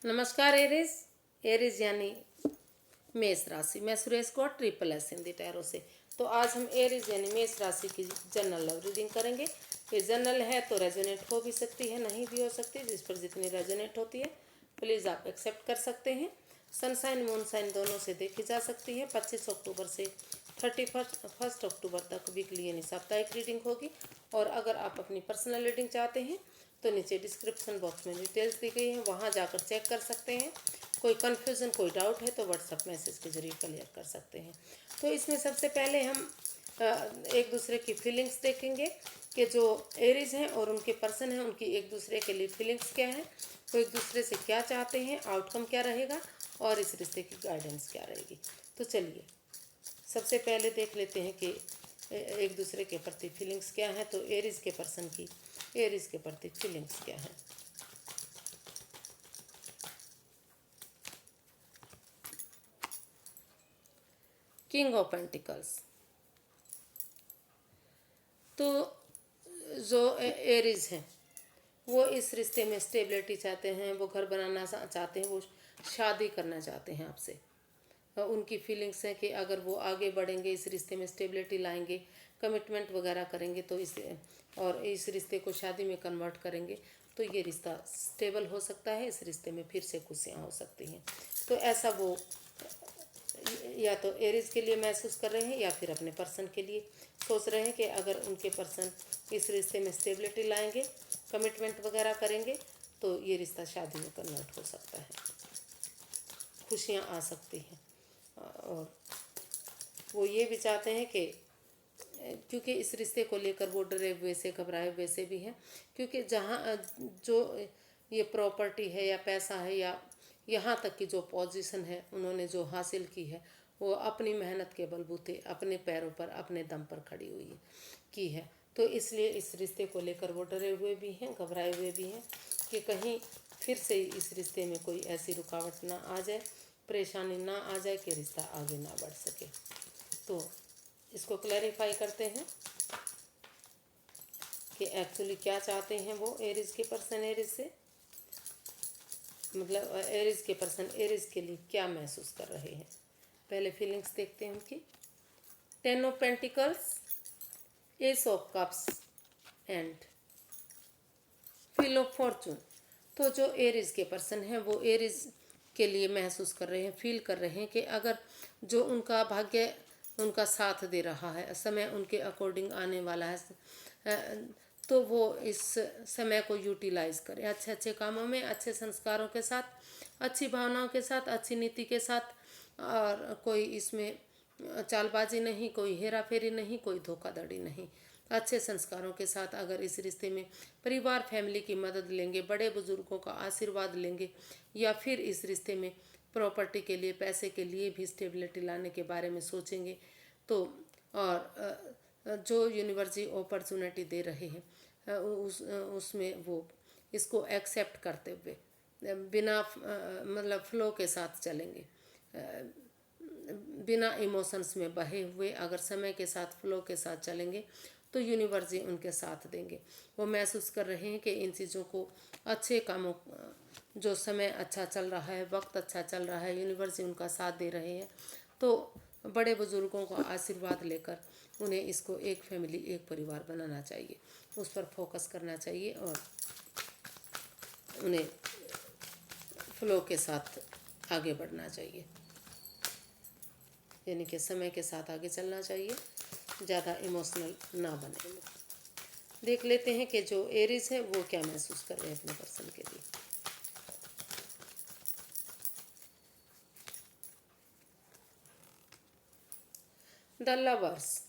नमस्कार Eris. Eris यानी मेष राशि। मैं सुरेश कौर SSS हिंदी टैरो से। तो आज हम एरिस यानी मेष राशि की जनरल लव रीडिंग करेंगे। ये जनरल है तो रेजोनेट हो भी सकती है, नहीं भी हो सकती। जिस पर जितनी रेजोनेट होती है प्लीज़ आप एक्सेप्ट कर सकते हैं। सनसाइन मून साइन दोनों से देखी जा सकती है। 25 अक्टूबर से 31 अक्टूबर तक वीकली यानी साप्ताहिक रीडिंग होगी। और अगर आप अपनी पर्सनल रीडिंग चाहते हैं तो नीचे डिस्क्रिप्शन बॉक्स में डिटेल्स दी गई हैं, वहाँ जाकर चेक कर सकते हैं। कोई कन्फ्यूज़न कोई डाउट है तो व्हाट्सएप मैसेज के जरिए क्लियर कर सकते हैं। तो इसमें सबसे पहले हम एक दूसरे की फीलिंग्स देखेंगे कि जो एरीज हैं और उनके पर्सन हैं उनकी एक दूसरे के लिए फीलिंग्स क्या है, वो एक दूसरे से क्या चाहते हैं, आउटकम क्या रहेगा और इस रिश्ते की गाइडेंस क्या रहेगी। तो चलिए सबसे पहले देख लेते हैं कि एक दूसरे के प्रति फीलिंग्स क्या है। तो एरीज के पर्सन की एरीज के प्रति फीलिंग्स क्या है। King of pentacles. तो जो एरीज हैं वो इस रिश्ते में स्टेबिलिटी चाहते हैं, वो घर बनाना चाहते हैं, वो शादी करना चाहते हैं आपसे। उनकी फीलिंग्स हैं कि अगर वो आगे बढ़ेंगे, इस रिश्ते में स्टेबिलिटी लाएंगे, कमिटमेंट वगैरह करेंगे तो इस रिश्ते को शादी में कन्वर्ट करेंगे तो ये रिश्ता स्टेबल हो सकता है। इस रिश्ते में फिर से खुशियाँ हो सकती हैं। तो ऐसा वो या तो एरीज के लिए महसूस कर रहे हैं या फिर अपने पर्सन के लिए सोच रहे हैं कि अगर उनके पर्सन इस रिश्ते में स्टेबिलिटी लाएंगे, कमिटमेंट वगैरह करेंगे तो ये रिश्ता शादी में कन्वर्ट हो सकता है, खुशियाँ आ सकती हैं। और वो ये भी चाहते हैं कि क्योंकि इस रिश्ते को लेकर वो डरे हुए से घबराए हुए से भी हैं, क्योंकि जहाँ जो ये प्रॉपर्टी है या पैसा है या यहाँ तक की जो पोजीशन है उन्होंने जो हासिल की है वो अपनी मेहनत के बलबूते अपने पैरों पर अपने दम पर खड़ी हुई है की है। तो इसलिए इस रिश्ते को लेकर वो डरे हुए भी हैं, घबराए हुए भी हैं कि कहीं फिर से इस रिश्ते में कोई ऐसी रुकावट ना आ जाए, परेशानी ना आ जाए कि रिश्ता आगे ना बढ़ सके। तो इसको क्लैरिफाई करते हैं कि एक्चुअली क्या चाहते हैं वो एरीज के पर्सन एरीज से, मतलब एरीज के पर्सन एरीज के लिए क्या महसूस कर रहे हैं। पहले फीलिंग्स देखते हैं उनकी। 10 of pentacles, S of cups and wheel of Fortune. तो जो एरीज के पर्सन हैं वो एरीज के लिए महसूस कर रहे हैं, फील कर रहे हैं कि अगर जो उनका भाग्य उनका साथ दे रहा है, समय उनके अकॉर्डिंग आने वाला है, तो वो इस समय को यूटिलाइज करें अच्छे अच्छे कामों में, अच्छे संस्कारों के साथ, अच्छी भावनाओं के साथ, अच्छी नीति के साथ। और कोई इसमें चालबाजी नहीं, कोई हेरा फेरी नहीं, कोई धोखाधड़ी नहीं। अच्छे संस्कारों के साथ अगर इस रिश्ते में परिवार फैमिली की मदद लेंगे, बड़े बुजुर्गों का आशीर्वाद लेंगे या फिर इस रिश्ते में प्रॉपर्टी के लिए, पैसे के लिए भी स्टेबिलिटी लाने के बारे में सोचेंगे तो और जो यूनिवर्स अपॉर्चुनिटी दे रहे हैं उसमें वो इसको एक्सेप्ट करते हुए बिना मतलब फ्लो के साथ चलेंगे, बिना इमोशंस में बहे हुए अगर समय के साथ फ्लो के साथ चलेंगे तो यूनिवर्स उनके साथ देंगे। वो महसूस कर रहे हैं कि इन चीज़ों को अच्छे कामों, जो समय अच्छा चल रहा है, वक्त अच्छा चल रहा है, यूनिवर्स उनका साथ दे रहे हैं। तो बड़े बुजुर्गों का आशीर्वाद लेकर उन्हें इसको एक फैमिली, एक परिवार बनाना चाहिए, उस पर फोकस करना चाहिए और उन्हें फ्लो के साथ आगे बढ़ना चाहिए, यानी कि समय के साथ आगे चलना चाहिए, ज़्यादा इमोशनल ना बने। देख लेते हैं कि जो एरीज है वो क्या महसूस कर रहे हैं अपने पर्सन के लिए। The lovers.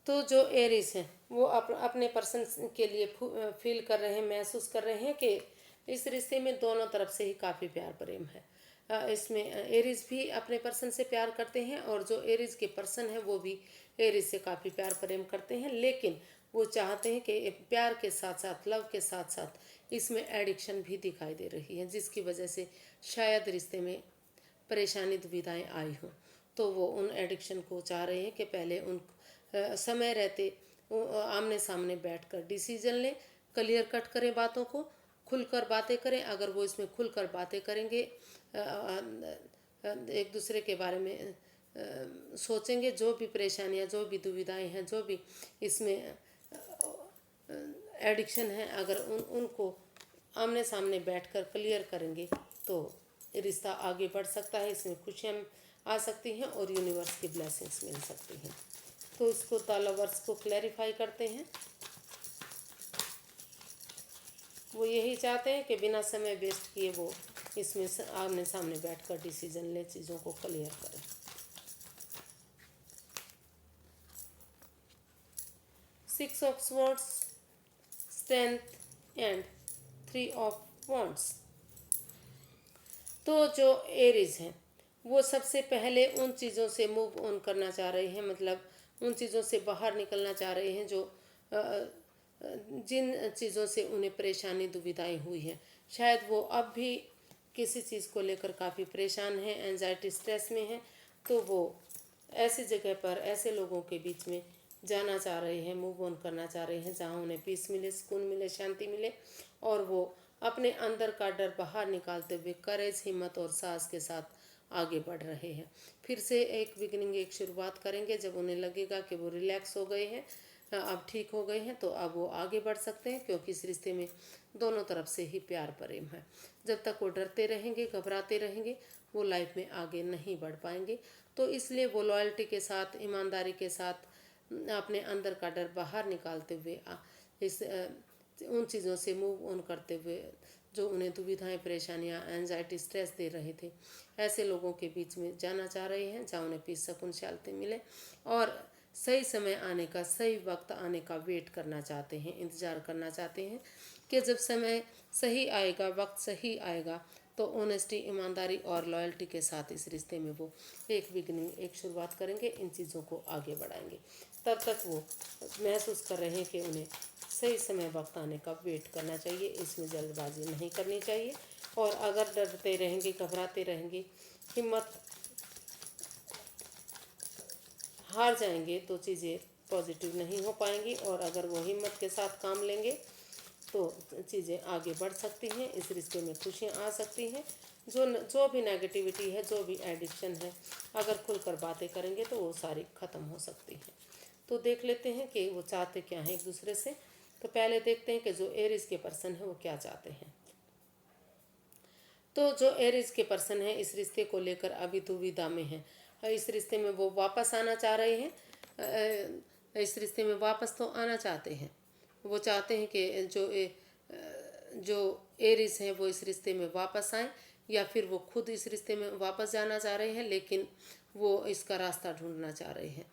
तो जो एरीज हैं वो अपने पर्सन के लिए फील कर रहे हैं, महसूस कर रहे हैं कि इस रिश्ते में दोनों तरफ से ही काफ़ी प्यार प्रेम है। इसमें एरीज भी अपने पर्सन से प्यार करते हैं और जो एरीज के पर्सन है वो भी एरीज से काफ़ी प्यार प्रेम करते हैं, लेकिन वो चाहते हैं कि प्यार के साथ साथ, लव के साथ साथ इसमें एडिक्शन भी दिखाई दे रही है, जिसकी वजह से शायद रिश्ते में परेशानी दुविधाएं आई हों। तो वो उन एडिक्शन को चाह रहे हैं कि पहले उन समय रहते आमने सामने बैठकर डिसीजन लें, क्लियर कट करें बातों को, खुलकर बातें करें। अगर वो इसमें खुलकर बातें करेंगे, एक दूसरे के बारे में सोचेंगे, जो भी परेशानियां, जो भी दुविधाएं हैं, जो भी इसमें एडिक्शन है, अगर उनको आमने सामने बैठकर क्लियर करेंगे तो रिश्ता आगे बढ़ सकता है। इसमें खुशियाँ आ सकती हैं और यूनिवर्स की ब्लेसिंग्स मिल सकती हैं। तो इसको द लवर्स को क्लैरिफाई करते हैं। वो यही चाहते हैं कि बिना समय वेस्ट किए वो इसमें आमने सामने बैठकर डिसीजन ले, चीज़ों को क्लियर करें। Six of swords, strength and 3 of wands. तो जो एरीज हैं वो सबसे पहले उन चीज़ों से मूव ऑन करना चाह रहे हैं, मतलब उन चीज़ों से बाहर निकलना चाह रहे हैं जो जिन चीज़ों से उन्हें परेशानी दुविधाएं हुई हैं। शायद वो अब भी किसी चीज़ को लेकर काफ़ी परेशान हैं, एंजाइटी स्ट्रेस में हैं। तो वो ऐसी जगह पर, ऐसे लोगों के बीच में जाना चाह रहे हैं, मूव ऑन करना चाह रहे हैं जहाँ उन्हें पीस मिले, सुकून मिले, शांति मिले, और वो अपने अंदर का डर बाहर निकालते हुए करेज, हिम्मत और साहस के साथ आगे बढ़ रहे हैं। फिर से एक बिगिनिंग, एक शुरुआत करेंगे। जब उन्हें लगेगा कि वो रिलैक्स हो गए हैं, अब ठीक हो गए हैं, तो अब वो आगे बढ़ सकते हैं, क्योंकि इस रिश्ते में दोनों तरफ से ही प्यार प्रेम है। जब तक वो डरते रहेंगे, घबराते रहेंगे, वो लाइफ में आगे नहीं बढ़ पाएंगे। तो इसलिए वो लॉयल्टी के साथ, ईमानदारी के साथ अपने अंदर का डर बाहर निकालते हुए इस उन चीज़ों से मूव ऑन करते हुए जो उन्हें दुविधाएं, परेशानियां, एंजाइटी, स्ट्रेस दे रहे थे, ऐसे लोगों के बीच में जाना चाह रहे हैं जहाँ उन्हें पीस, सुकून, शांति मिले, और सही समय आने का, सही वक्त आने का वेट करना चाहते हैं, इंतज़ार करना चाहते हैं कि जब समय सही आएगा, वक्त सही आएगा, तो ऑनेस्टी, ईमानदारी और लॉयल्टी के साथ इस रिश्ते में वो एक बिगनिंग, एक शुरुआत करेंगे, इन चीज़ों को आगे बढ़ाएंगे। तब तक वो महसूस कर रहे हैं कि उन्हें सही समय, वक्त आने का वेट करना चाहिए, इसमें जल्दबाजी नहीं करनी चाहिए। और अगर डरते रहेंगे, घबराते रहेंगे, हिम्मत हार जाएंगे, तो चीज़ें पॉजिटिव नहीं हो पाएंगी। और अगर वो हिम्मत के साथ काम लेंगे तो चीज़ें आगे बढ़ सकती हैं, इस रिश्ते में खुशियाँ आ सकती हैं। जो भी नेगेटिविटी है, जो भी एडिक्शन है, अगर खुलकर बातें करेंगे तो वो सारी ख़त्म हो सकती हैं। तो देख लेते हैं कि वो चाहते क्या हैं एक दूसरे से। तो पहले देखते हैं कि जो एरीज के पर्सन है वो क्या चाहते हैं। तो जो एरीज के पर्सन है इस रिश्ते को लेकर अभी दुविधा में है। इस रिश्ते में वो वापस आना चाह रहे हैं, इस रिश्ते में वापस तो आना चाहते हैं। वो चाहते हैं कि जो एरीज हैं वो इस रिश्ते में वापस आएँ, या फिर वो खुद इस रिश्ते में वापस जाना चाह रहे हैं, लेकिन वो इसका रास्ता ढूंढना चाह रहे हैं।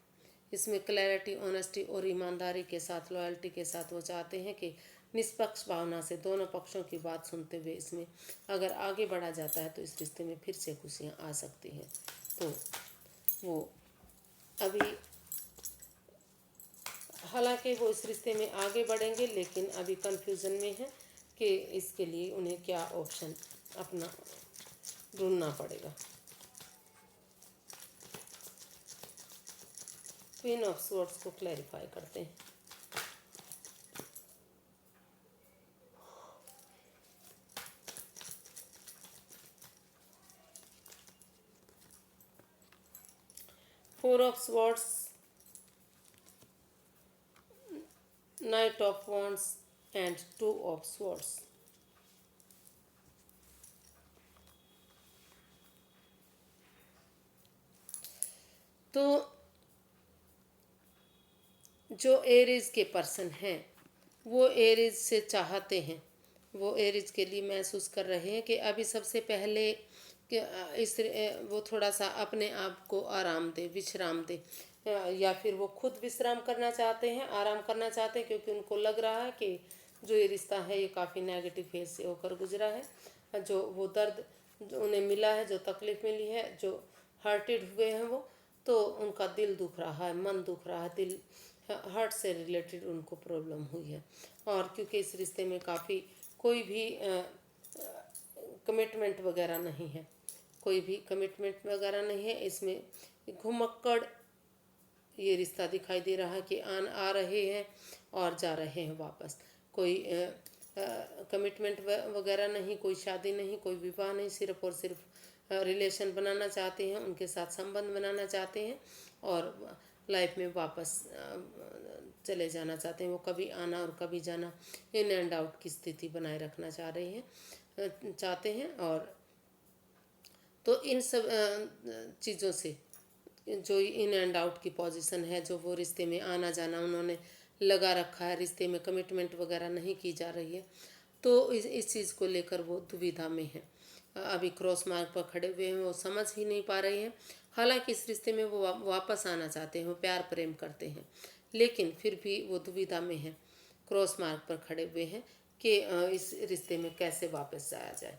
इसमें क्लैरिटी, ऑनेस्टी और ईमानदारी के साथ, लॉयल्टी के साथ वो चाहते हैं कि निष्पक्ष भावना से दोनों पक्षों की बात सुनते हुए इसमें अगर आगे बढ़ा जाता है तो इस रिश्ते में फिर से खुशियाँ आ सकती हैं। तो वो अभी, हालांकि वो इस रिश्ते में आगे बढ़ेंगे, लेकिन अभी कंफ्यूजन में है कि इसके लिए उन्हें क्या ऑप्शन अपना ढूंढना पड़ेगा। क्वीन ऑफ स्वॉर्ड्स को क्लैरिफाई करते हैं। Four of swords, night of wands and 2 of swords. तो जो एरीज के पर्सन हैं वो एरीज से चाहते हैं, वो एरीज के लिए महसूस कर रहे हैं कि अभी सबसे पहले कि वो थोड़ा सा अपने आप को आराम दे, विश्राम दे, या फिर वो खुद विश्राम करना चाहते हैं, आराम करना चाहते हैं, क्योंकि उनको लग रहा है कि जो ये रिश्ता है ये काफ़ी नेगेटिव फेज से होकर गुजरा है। जो वो दर्द जो उन्हें मिला है, जो तकलीफ मिली है, जो हर्टेड हुए हैं वो, तो उनका दिल दुख रहा है, मन दुख रहा है, दिल, हार्ट से रिलेटेड उनको प्रॉब्लम हुई है। और क्योंकि इस रिश्ते में काफ़ी कोई भी कमिटमेंट वगैरह नहीं है, कोई भी कमिटमेंट वगैरह नहीं है, इसमें घुमक्कड़ ये रिश्ता दिखाई दे रहा है कि आ रहे हैं और जा रहे हैं वापस। कोई कमिटमेंट वगैरह नहीं, कोई शादी नहीं, कोई विवाह नहीं, सिर्फ और सिर्फ रिलेशन बनाना चाहते हैं, उनके साथ संबंध बनाना चाहते हैं और लाइफ में वापस चले जाना चाहते हैं। वो कभी आना और कभी जाना, इन एंड आउट की स्थिति बनाए रखना चाहते हैं। और तो इन सब चीज़ों से जो इन एंड आउट की पोजीशन है, जो वो रिश्ते में आना जाना उन्होंने लगा रखा है, रिश्ते में कमिटमेंट वगैरह नहीं की जा रही है, तो इस चीज़ को लेकर वो दुविधा में है। अभी क्रॉस मार्ग पर खड़े हुए हैं, वो समझ ही नहीं पा रहे हैं। हालांकि इस रिश्ते में वो वापस आना चाहते हैं, वो प्यार प्रेम करते हैं, लेकिन फिर भी वो दुविधा में है, क्रॉस मार्ग पर खड़े हुए हैं कि इस रिश्ते में कैसे वापस जाया जाए,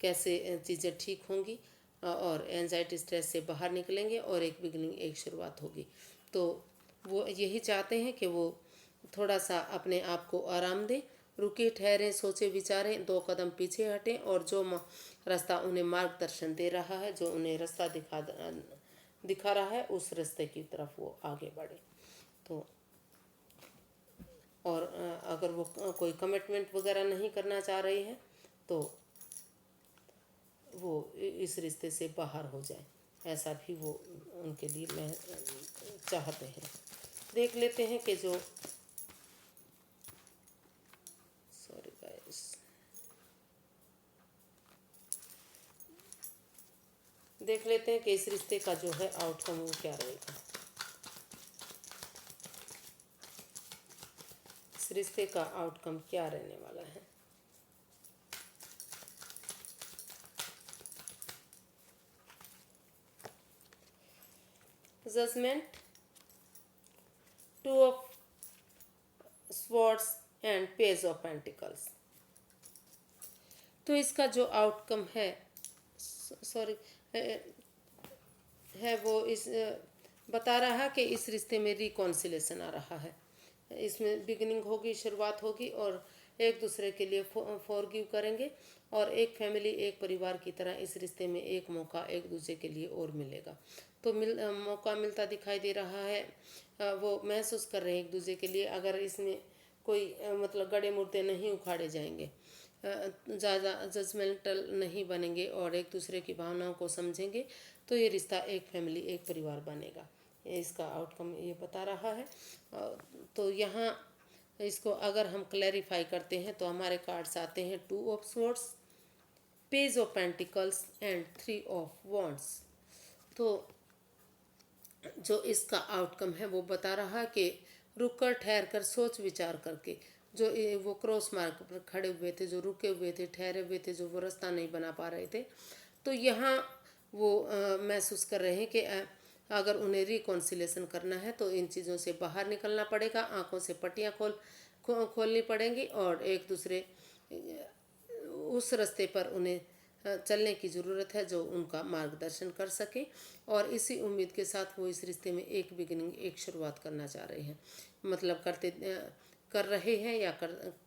कैसे चीज़ें ठीक होंगी और एंजाइटी स्ट्रेस से बाहर निकलेंगे और एक बिगनिंग, एक शुरुआत होगी। तो वो यही चाहते हैं कि वो थोड़ा सा अपने आप को आराम दें, रुके, ठहरें, सोचे, विचारें, 2 कदम पीछे हटें और जो रास्ता उन्हें मार्गदर्शन दे रहा है, जो उन्हें रास्ता दिखा रहा है, उस रास्ते की तरफ वो आगे बढ़े। तो और अगर वो कोई कमिटमेंट वगैरह नहीं करना चाह रही है तो वो इस रिश्ते से बाहर हो जाए, ऐसा भी वो उनके लिए मैं चाहते हैं। देख लेते हैं कि जो सॉरी गाइस, देख लेते हैं कि इस रिश्ते का जो है आउटकम वो क्या रहेगा। इस रिश्ते का आउटकम क्या रहने वाला है। Judgement, 2 of swords and page of pentacles. तो इसका जो आउटकम है, सॉरी, है वो इस बता रहा है कि इस रिश्ते में रिकॉन्सिलेशन आ रहा है। इसमें बिगिनिंग होगी, शुरुआत होगी और एक दूसरे के लिए फॉरगिव करेंगे और एक फैमिली, एक परिवार की तरह इस रिश्ते में एक मौका एक दूसरे के लिए और मिलेगा। तो मौका मिलता दिखाई दे रहा है। वो महसूस कर रहे हैं एक दूसरे के लिए। अगर इसमें कोई मतलब गड़े मुर्दे नहीं उखाड़े जाएंगे, ज़्यादा जजमेंटल नहीं बनेंगे और एक दूसरे की भावनाओं को समझेंगे, तो ये रिश्ता एक फैमिली, एक परिवार बनेगा। इसका आउटकम ये बता रहा है। तो यहाँ इसको अगर हम क्लैरिफाई करते हैं तो हमारे कार्ड्स आते हैं 2 of swords, page of pentacles and 3 of wands. तो जो इसका आउटकम है वो बता रहा है कि रुक कर, ठहर कर, सोच विचार करके, जो वो क्रॉस मार्ग पर खड़े हुए थे, जो रुके हुए थे, ठहरे हुए थे, जो वो रास्ता नहीं बना पा रहे थे, तो यहाँ वो महसूस कर रहे हैं कि अगर उन्हें रिकॉन्सिलेशन करना है तो इन चीज़ों से बाहर निकलना पड़ेगा, आंखों से पट्टियाँ खोलनी पड़ेंगी और एक दूसरे उस रास्ते पर उन्हें चलने की ज़रूरत है जो उनका मार्गदर्शन कर सके। और इसी उम्मीद के साथ वो इस रिश्ते में एक बिगिनिंग, एक शुरुआत करना चाह रहे हैं, मतलब कर रहे हैं या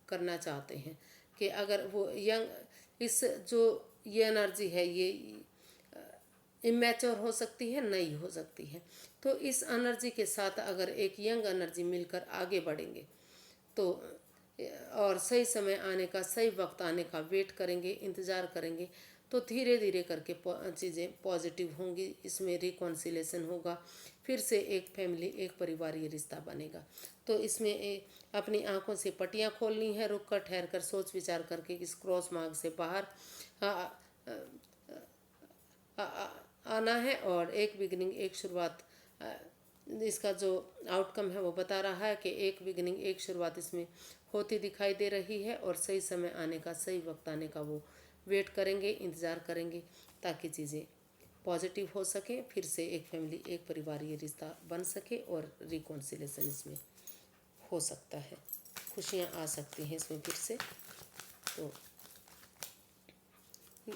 करना चाहते हैं कि अगर वो यंग, इस जो ये एनर्जी है ये इमेच्योर हो सकती है, नई हो सकती है। तो इस एनर्जी के साथ अगर एक यंग एनर्जी मिलकर आगे बढ़ेंगे तो और सही समय आने का, सही वक्त आने का वेट करेंगे, इंतज़ार करेंगे, तो धीरे धीरे करके चीज़ें पॉजिटिव होंगी। इसमें रिकॉन्सिलेशन होगा, फिर से एक फैमिली, एक परिवार ये रिश्ता बनेगा। तो इसमें अपनी आंखों से पट्टियाँ खोलनी है, रुक कर, ठहर कर, सोच विचार करके इस क्रॉस मार्ग से बाहर आना है और एक बिगिनिंग, एक शुरुआत। इसका जो आउटकम है वो बता रहा है कि एक बिगिनिंग, एक शुरुआत इसमें होती दिखाई दे रही है और सही समय आने का, सही वक्त आने का वो वेट करेंगे, इंतज़ार करेंगे, ताकि चीज़ें पॉजिटिव हो सके, फिर से एक फैमिली, एक परिवार ये रिश्ता बन सके और रिकॉन्सिलेशन इसमें हो सकता है, खुशियाँ आ सकती हैं इसमें फिर से। तो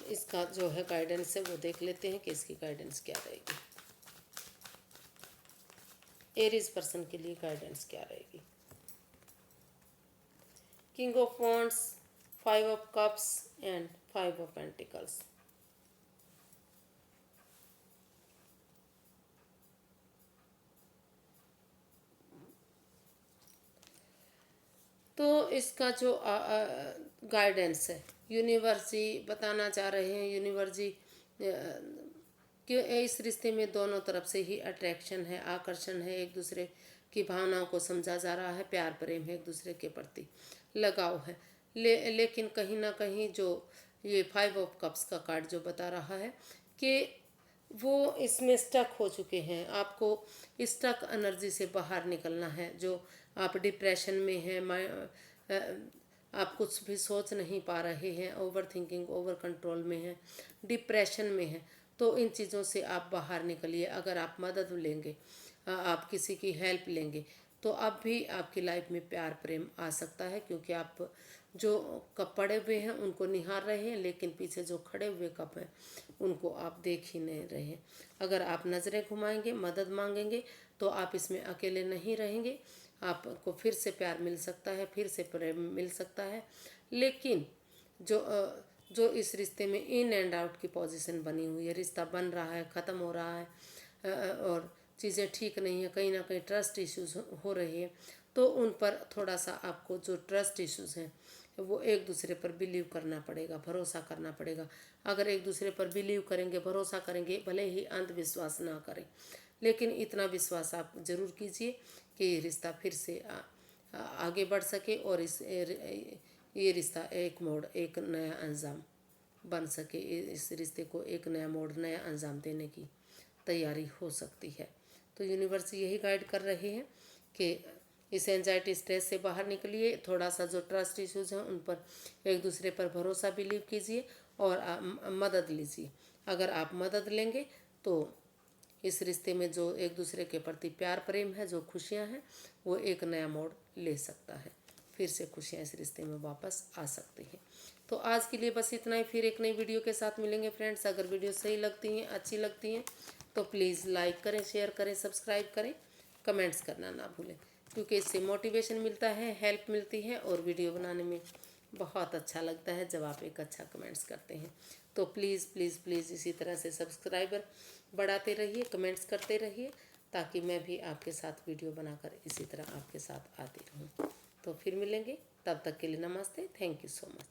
इसका जो है गाइडेंस है वो देख लेते हैं कि इसकी गाइडेंस क्या रहेगी। एरीज पर्सन के लिए गाइडेंस क्या रहेगी। King of wands, 5 of cups and 5 of pentacles. तो इसका जो गाइडेंस है, यूनिवर्स जी बताना चाह रहे हैं, यूनिवर्स जी कि इस रिश्ते में दोनों तरफ से ही अट्रैक्शन है, आकर्षण है, एक दूसरे की भावनाओं को समझा जा रहा है, प्यार प्रेम है, एक दूसरे के प्रति लगाव है। लेकिन कहीं ना कहीं जो ये 5 ऑफ कप्स का कार्ड जो बता रहा है कि वो इसमें स्टक हो चुके हैं। आपको स्टक एनर्जी से बाहर निकलना है। जो आप डिप्रेशन में हैं, आप कुछ भी सोच नहीं पा रहे हैं, ओवर थिंकिंग, ओवर कंट्रोल में हैं, डिप्रेशन में हैं, तो इन चीज़ों से आप बाहर निकलिए। अगर आप मदद लेंगे, आप किसी की हेल्प लेंगे, तो अब भी आपकी लाइफ में प्यार प्रेम आ सकता है, क्योंकि आप जो कप पड़े हुए हैं उनको निहार रहे हैं, लेकिन पीछे जो खड़े हुए कप हैं उनको आप देख ही नहीं रहे हैं। अगर आप नज़रें घुमाएंगे, मदद मांगेंगे, तो आप इसमें अकेले नहीं रहेंगे। आपको फिर से प्यार मिल सकता है, फिर से प्रेम मिल सकता है। लेकिन जो इस रिश्ते में इन एंड आउट की पोजीशन बनी हुई है, रिश्ता बन रहा है, ख़त्म हो रहा है, और चीज़ें ठीक नहीं है, कहीं ना कहीं ट्रस्ट इश्यूज हो रही है, तो उन पर थोड़ा सा आपको जो ट्रस्ट इश्यूज हैं वो एक दूसरे पर बिलीव करना पड़ेगा, भरोसा करना पड़ेगा। अगर एक दूसरे पर बिलीव करेंगे, भरोसा करेंगे, भले ही अंधविश्वास ना करें, लेकिन इतना विश्वास आप ज़रूर कीजिए कि ये रिश्ता फिर से आगे बढ़ सके, और ये रिश्ता एक मोड़, एक नया अंजाम बन सके। इस रिश्ते को एक नया मोड़, नया अंजाम देने की तैयारी हो सकती है। तो यूनिवर्स यही गाइड कर रहे हैं कि इस एंजाइटी स्ट्रेस से बाहर निकलिए। थोड़ा सा जो ट्रस्ट इश्यूज हैं उन पर, एक दूसरे पर भरोसा बिलीव कीजिए, और मदद लीजिए। अगर आप मदद लेंगे तो इस रिश्ते में जो एक दूसरे के प्रति प्यार प्रेम है, जो खुशियां हैं, वो एक नया मोड़ ले सकता है। फिर से खुशियां इस रिश्ते में वापस आ सकती हैं। तो आज के लिए बस इतना ही। फिर एक नई वीडियो के साथ मिलेंगे फ्रेंड्स। अगर वीडियो सही लगती हैं, अच्छी लगती हैं, तो प्लीज़ लाइक करें, शेयर करें, सब्सक्राइब करें, कमेंट्स करना ना भूलें, क्योंकि इससे मोटिवेशन मिलता है, हेल्प मिलती है, और वीडियो बनाने में बहुत अच्छा लगता है जब आप एक अच्छा कमेंट्स करते हैं। तो प्लीज़ प्लीज़ प्लीज़ इसी तरह से सब्सक्राइबर बढ़ाते रहिए, कमेंट्स करते रहिए, ताकि मैं भी आपके साथ वीडियो बनाकर इसी तरह आपके साथ आती रहूँ। तो फिर मिलेंगे, तब तक के लिए नमस्ते, थैंक यू सो मच।